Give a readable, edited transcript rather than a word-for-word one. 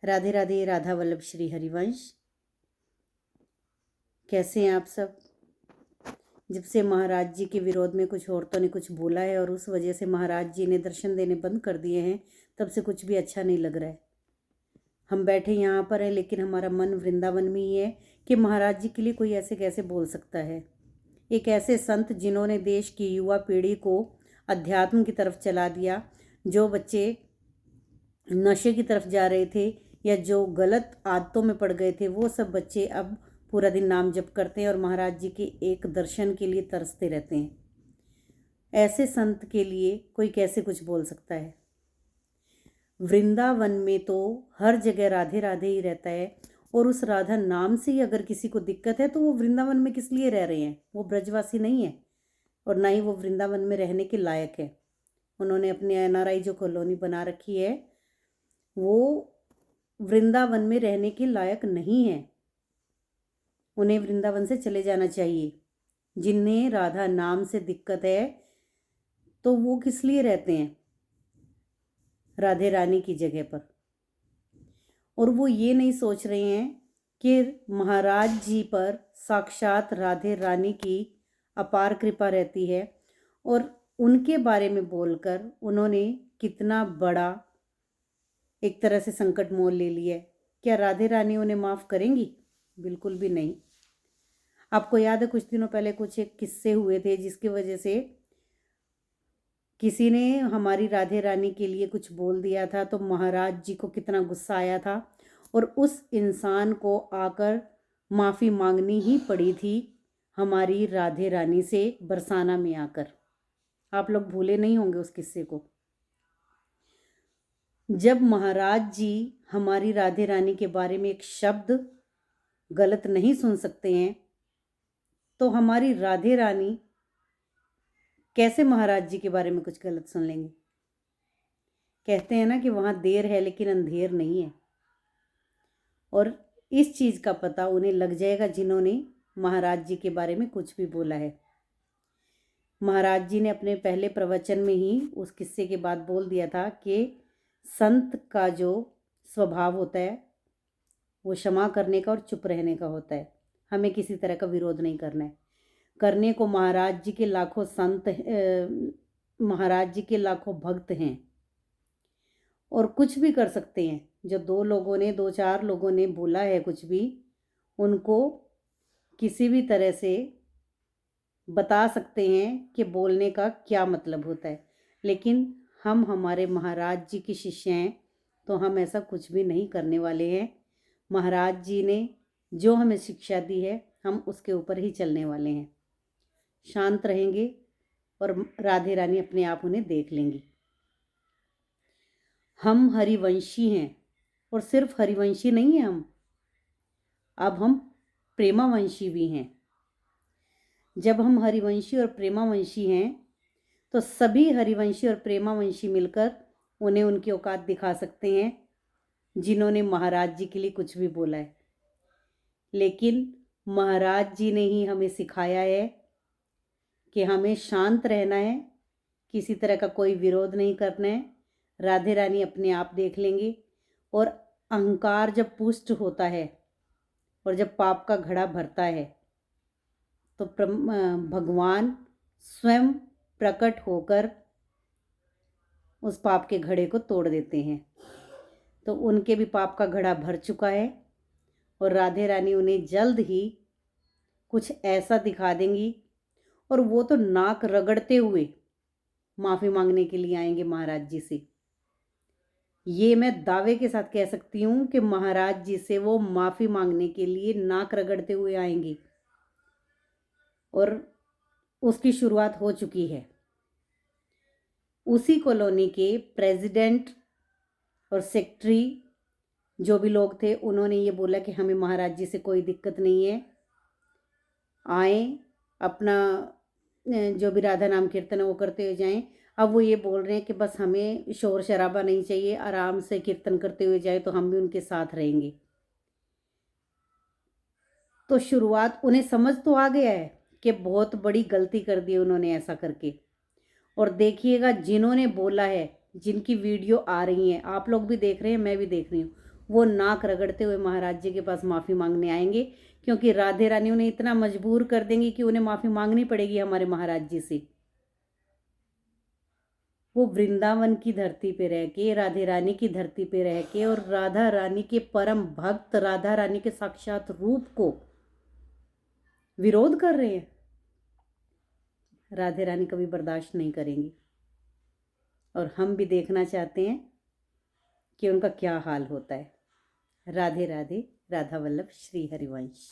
राधे राधे। राधा वल्लभ श्री हरिवंश। कैसे हैं आप सब? जब से महाराज जी के विरोध में कुछ औरतों ने कुछ बोला है और उस वजह से महाराज जी ने दर्शन देने बंद कर दिए हैं, तब से कुछ भी अच्छा नहीं लग रहा है। हम बैठे यहाँ पर हैं, लेकिन हमारा मन वृंदावन में ही है कि महाराज जी के लिए कोई ऐसे कैसे बोल सकता है। एक ऐसे संत जिन्होंने देश की युवा पीढ़ी को अध्यात्म की तरफ चला दिया। जो बच्चे नशे की तरफ जा रहे थे या जो गलत आदतों में पड़ गए थे, वो सब बच्चे अब पूरा दिन नाम जप करते हैं और महाराज जी के एक दर्शन के लिए तरसते रहते हैं। ऐसे संत के लिए कोई कैसे कुछ बोल सकता है? वृंदावन में तो हर जगह राधे राधे ही रहता है, और उस राधा नाम से ही अगर किसी को दिक्कत है तो वो वृंदावन में किस लिए रह रहे हैं? वो ब्रजवासी नहीं है और ना ही वो वृंदावन में रहने के लायक है। उन्होंने अपनी एनआरआई जो कॉलोनी बना रखी है, वो वृंदावन में रहने के लायक नहीं है। उन्हें वृंदावन से चले जाना चाहिए। जिन्हें राधा नाम से दिक्कत है तो वो किस लिए रहते हैं राधे रानी की जगह पर? और वो ये नहीं सोच रहे हैं कि महाराज जी पर साक्षात राधे रानी की अपार कृपा रहती है, और उनके बारे में बोलकर उन्होंने कितना बड़ा एक तरह से संकट मोल ले लिया है। क्या राधे रानी उन्हें माफ़ करेंगी? बिल्कुल भी नहीं। आपको याद है कुछ दिनों पहले कुछ एक किस्से हुए थे जिसकी वजह से किसी ने हमारी राधे रानी के लिए कुछ बोल दिया था, तो महाराज जी को कितना गुस्सा आया था और उस इंसान को आकर माफ़ी मांगनी ही पड़ी थी हमारी राधे रानी से बरसाना में आकर। आप लोग भूले नहीं होंगे उस किस्से को। जब महाराज जी हमारी राधे रानी के बारे में एक शब्द गलत नहीं सुन सकते हैं, तो हमारी राधे रानी कैसे महाराज जी के बारे में कुछ गलत सुन लेंगे? कहते हैं ना कि वहाँ देर है लेकिन अंधेर नहीं है, और इस चीज़ का पता उन्हें लग जाएगा जिन्होंने महाराज जी के बारे में कुछ भी बोला है। महाराज जी ने अपने पहले प्रवचन में ही उस किस्से के बाद बोल दिया था कि संत का जो स्वभाव होता है वो क्षमा करने का और चुप रहने का होता है। हमें किसी तरह का विरोध नहीं करना है। करने को महाराज जी के लाखों संत, महाराज जी के लाखों भक्त हैं और कुछ भी कर सकते हैं। जो दो चार लोगों ने बोला है कुछ भी, उनको किसी भी तरह से बता सकते हैं कि बोलने का क्या मतलब होता है। लेकिन हम हमारे महाराज जी की शिष्य हैं, तो हम ऐसा कुछ भी नहीं करने वाले हैं। महाराज जी ने जो हमें शिक्षा दी है, हम उसके ऊपर ही चलने वाले हैं। शांत रहेंगे और राधे रानी अपने आप उन्हें देख लेंगी। हम हरिवंशी हैं, और सिर्फ हरिवंशी नहीं हैं हम, अब हम प्रेमावंशी भी हैं। जब हम हरिवंशी और प्रेमावंशी हैं तो सभी हरिवंशी और प्रेमावंशी मिलकर उन्हें उनकी औकात दिखा सकते हैं जिन्होंने महाराज जी के लिए कुछ भी बोला है। लेकिन महाराज जी ने ही हमें सिखाया है कि हमें शांत रहना है, किसी तरह का कोई विरोध नहीं करना है। राधे रानी अपने आप देख लेंगे। और अहंकार जब पुष्ट होता है और जब पाप का घड़ा भरता है तो भगवान स्वयं प्रकट होकर उस पाप के घड़े को तोड़ देते हैं। तो उनके भी पाप का घड़ा भर चुका है और राधे रानी उन्हें जल्द ही कुछ ऐसा दिखा देंगी, और वो तो नाक रगड़ते हुए माफ़ी मांगने के लिए आएंगे महाराज जी से। ये मैं दावे के साथ कह सकती हूँ कि महाराज जी से वो माफ़ी मांगने के लिए नाक रगड़ते हुए आएंगी, और उसकी शुरुआत हो चुकी है। उसी कॉलोनी के प्रेसिडेंट और सेक्रेटरी जो भी लोग थे, उन्होंने ये बोला कि हमें महाराज जी से कोई दिक्कत नहीं है, आए अपना जो भी राधा नाम कीर्तन है वो करते हुए जाएं। अब वो ये बोल रहे हैं कि बस हमें शोर शराबा नहीं चाहिए, आराम से कीर्तन करते हुए जाए तो हम भी उनके साथ रहेंगे। तो शुरुआत, उन्हें समझ तो आ गया है कि बहुत बड़ी गलती कर दी उन्होंने ऐसा करके। और देखिएगा जिन्होंने बोला है, जिनकी वीडियो आ रही हैं, आप लोग भी देख रहे हैं, मैं भी देख रही हूँ, वो नाक रगड़ते हुए महाराज जी के पास माफ़ी मांगने आएंगे, क्योंकि राधे रानी उन्हें इतना मजबूर कर देंगी कि उन्हें माफ़ी मांगनी पड़ेगी हमारे महाराज जी से। वो वृंदावन की धरती पे रह के, राधे रानी की धरती पे रह के, और राधा रानी के परम भक्त, राधा रानी के साक्षात रूप को विरोध कर रहे हैं। राधे रानी कभी बर्दाश्त नहीं करेंगी, और हम भी देखना चाहते हैं कि उनका क्या हाल होता है। राधे राधे। राधा वल्लभ श्री हरिवंश।